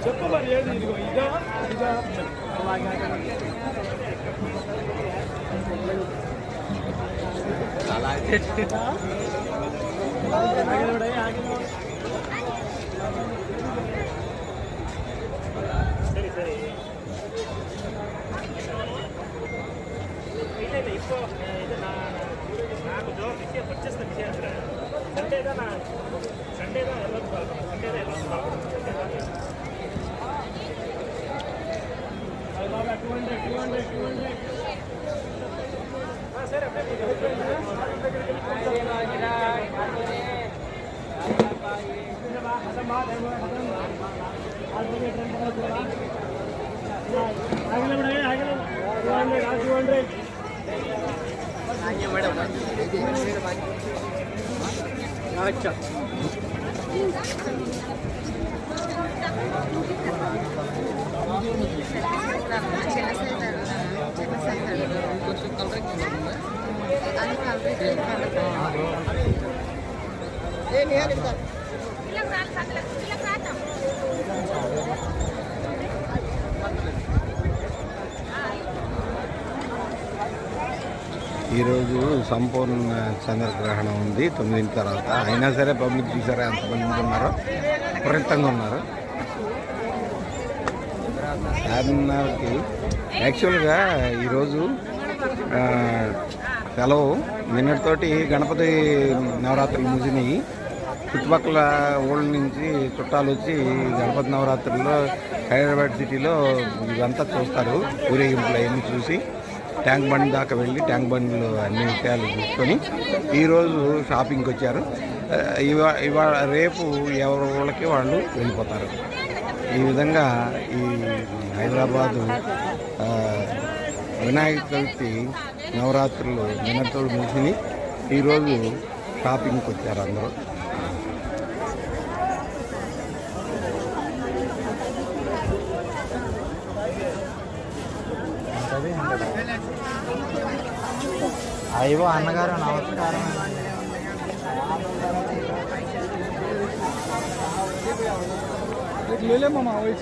చెప్పు మరి ఏది ఇదా ಸರಿ ಸರಿ ಇಲ್ಲ ಇಪ್ಪೋ ಇದು ನಾನು ಜೋರ್ ವಿಷಯ ಪರ್ಚೇಸ್ ವಿಷಯ ಅಂದ್ರೆ ಸಂಡೇದ ಎಲ್ಲ ಸಂಡೇದ ಎಲ್ಲ 200 ಸರಿ अच्छा ఈరోజు సంపూర్ణ చంద్రగ్రహణం ఉంది 9 తర్వాత. అయినా సరే పబ్లిక్ చూసారా ఎంతమంది ఉన్నారో, విపరీతంగా ఉన్నారు. చార్మినార్కి యాక్చువల్గా ఈరోజు సెలవు. నిన్నటితోటి గణపతి నవరాత్రులు ముగిసినాయి. చుట్టుపక్కల ఊళ్ళ నుంచి చుట్టాలు వచ్చి గణపతి నవరాత్రుల్లో హైదరాబాద్ సిటీలో ఇదంతా చూస్తారు. ఊరేగింపులు అవన్నీ చూసి ట్యాంక్ బండ్ దాకా వెళ్ళి ట్యాంక్ బండ్లో అన్ని విషయాలు చూసుకొని ఈరోజు షాపింగ్కి వచ్చారు. ఇవాళ రేపు ఎవరి ఊళ్ళకి వాళ్ళు వెళ్ళిపోతారు. ఈ విధంగా ఈ హైదరాబాదు వినాయక చవితి నవరాత్రులు నిన్నటితోడు ముగిసినాయి. ఈరోజు షాపింగ్కి వచ్చారు అందరూ. అయ్యో అన్నగారు నమస్కారం. ले ले मामा वही